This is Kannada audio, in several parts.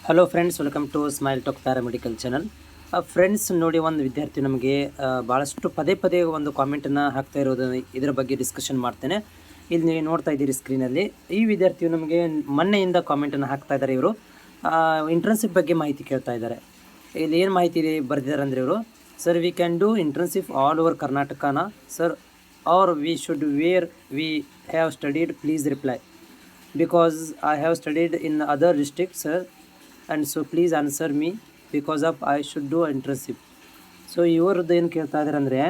Hello friends, welcome to smile talk paramedical channel. Friends, ನೋಡಿ, ಒಂದು ವಿದ್ಯಾರ್ಥಿ ನಮಗೆ ಭಾಳಷ್ಟು ಪದೇ ಪದೇ ಒಂದು ಕಾಮೆಂಟನ್ನು ಹಾಕ್ತಾ ಇರೋದು, ಇದರ ಬಗ್ಗೆ ಡಿಸ್ಕಷನ್ ಮಾಡ್ತೇನೆ. ಇಲ್ಲಿ ನೀವು ನೋಡ್ತಾ ಇದ್ದೀರಿ ಸ್ಕ್ರೀನಲ್ಲಿ. ಈ ವಿದ್ಯಾರ್ಥಿಯು ನಮಗೆ ಮೊನ್ನೆಯಿಂದ ಕಾಮೆಂಟನ್ನು ಹಾಕ್ತಾ ಇದ್ದಾರೆ. ಇವರು ಇಂಟರ್ನ್ಶಿಪ್ ಬಗ್ಗೆ ಮಾಹಿತಿ ಕೇಳ್ತಾ ಇದ್ದಾರೆ. ಇಲ್ಲಿ ಏನು ಮಾಹಿತಿ ಬರೆದಿದ್ದಾರೆ ಅಂದರೆ ಇವರು, sir, we can do internship all over ಕರ್ನಾಟಕನ sir, are we should where we have studied, please reply, because I have studied in other district sir, and so please answer me because of I should do internship. So ಇವ್ರದ್ದು ಏನು ಕೇಳ್ತಾ ಇದ್ದಾರೆ ಅಂದರೆ,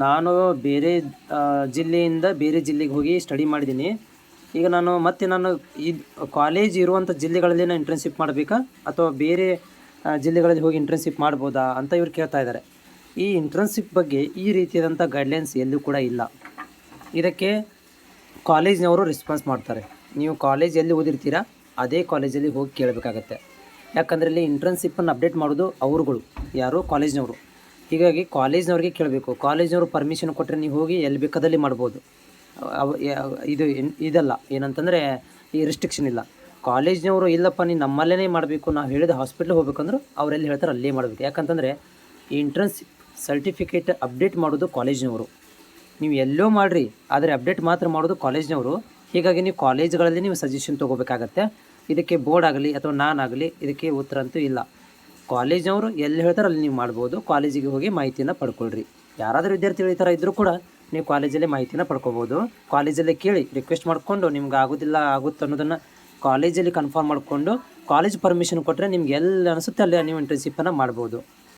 ನಾನು ಬೇರೆ ಜಿಲ್ಲೆಯಿಂದ ಬೇರೆ ಜಿಲ್ಲೆಗೆ ಹೋಗಿ ಸ್ಟಡಿ ಮಾಡಿದ್ದೀನಿ. ಈಗ ನಾನು ಈ ಕಾಲೇಜ್ ಇರುವಂಥ ಜಿಲ್ಲೆಗಳಲ್ಲಿ ನಾನು ಇಂಟರ್ನ್ಶಿಪ್ ಮಾಡಬೇಕಾ ಅಥವಾ ಬೇರೆ ಜಿಲ್ಲೆಗಳಲ್ಲಿ ಹೋಗಿ ಇಂಟರ್ನ್ಶಿಪ್ ಮಾಡ್ಬೋದಾ ಅಂತ ಇವ್ರು ಕೇಳ್ತಾ ಇದ್ದಾರೆ. ಈ ಇಂಟರ್ನ್ಶಿಪ್ ಬಗ್ಗೆ ಈ ರೀತಿಯಾದಂಥ ಗೈಡ್ಲೈನ್ಸ್ ಎಲ್ಲೂ ಕೂಡ ಇಲ್ಲ. ಇದಕ್ಕೆ ಕಾಲೇಜ್ನವರು ರೆಸ್ಪಾನ್ಸ್ ಮಾಡ್ತಾರೆ. ನೀವು ಕಾಲೇಜ್ ಎಲ್ಲಿ ಓದಿರ್ತೀರಾ ಅದೇ ಕಾಲೇಜಲ್ಲಿ ಹೋಗಿ ಕೇಳಬೇಕಾಗತ್ತೆ. ಯಾಕಂದರೆ ಇಲ್ಲಿ ಇಂಟರ್ನ್ಶಿಪ್ಪನ್ನು ಅಪ್ಡೇಟ್ ಮಾಡೋದು ಅವ್ರುಗಳು, ಯಾರು, ಕಾಲೇಜ್ನವರು. ಹೀಗಾಗಿ ಕಾಲೇಜ್ನವ್ರಿಗೆ ಕೇಳಬೇಕು. ಕಾಲೇಜ್ನವರು ಪರ್ಮಿಷನ್ ಕೊಟ್ಟರೆ ನೀವು ಹೋಗಿ ಎಲ್ಲಿ ಬೇಕಾದಲ್ಲಿ ಮಾಡ್ಬೋದು. ಇದಲ್ಲ, ಏನಂತಂದರೆ ಈ ರಿಸ್ಟ್ರಿಕ್ಷನ್ ಇಲ್ಲ. ಕಾಲೇಜ್ನವರು ಇಲ್ಲಪ್ಪ ನೀನು ನಮ್ಮಲ್ಲೇ ಮಾಡಬೇಕು, ನಾವು ಹೇಳಿದ ಹಾಸ್ಪಿಟ್ಲಿಗೆ ಹೋಗ್ಬೇಕಂದ್ರೆ ಅವರೆಲ್ಲಿ ಹೇಳ್ತಾರೆ ಅಲ್ಲೇ ಮಾಡಬೇಕು. ಯಾಕಂತಂದರೆ ಈ ಇಂಟರ್ನ್ಶಿಪ್ ಸರ್ಟಿಫಿಕೇಟ್ ಅಪ್ಡೇಟ್ ಮಾಡೋದು ಕಾಲೇಜ್ನವರು. ನೀವು ಎಲ್ಲೋ ಮಾಡಿರಿ, ಆದರೆ ಅಪ್ಡೇಟ್ ಮಾತ್ರ ಮಾಡೋದು ಕಾಲೇಜ್ನವರು. ಹೀಗಾಗಿ ನೀವು ಕಾಲೇಜ್ಗಳಲ್ಲಿ ನೀವು ಸಜೆಷನ್ ತೊಗೋಬೇಕಾಗತ್ತೆ. ಇದಕ್ಕೆ ಬೋರ್ಡ್ ಆಗಲಿ ಅಥವಾ ನಾನಾಗಲಿ ಇದಕ್ಕೆ ಉತ್ತರ ಅಂತೂ ಇಲ್ಲ. ಕಾಲೇಜ್ನವರು ಎಲ್ಲಿ ಹೇಳ್ತಾರೆ ಅಲ್ಲಿ ನೀವು ಮಾಡ್ಬೋದು. ಕಾಲೇಜಿಗೆ ಹೋಗಿ ಮಾಹಿತಿಯನ್ನು ಪಡ್ಕೊಳ್ರಿ. ಯಾರಾದರೂ ವಿದ್ಯಾರ್ಥಿಗಳು ಈ ಥರ ಇದ್ದರೂ ಕೂಡ ನೀವು ಕಾಲೇಜಲ್ಲೇ ಮಾಹಿತಿನ ಪಡ್ಕೋಬೋದು. ಕಾಲೇಜಲ್ಲೇ ಕೇಳಿ ರಿಕ್ವೆಸ್ಟ್ ಮಾಡಿಕೊಂಡು ನಿಮ್ಗೆ ಆಗುತ್ತೆ ಅನ್ನೋದನ್ನು ಕಾಲೇಜಲ್ಲಿ ಕನ್ಫರ್ಮ್ ಮಾಡಿಕೊಂಡು ಕಾಲೇಜ್ ಪರ್ಮಿಷನ್ ಕೊಟ್ಟರೆ ನಿಮ್ಗೆ ಎಲ್ಲಿ ಅನಿಸುತ್ತೆ ಅಲ್ಲಿ ನೀವು ಇಂಟರ್ನ್ಶಿಪ್ಪನ್ನು ಮಾಡ್ಬೋದು.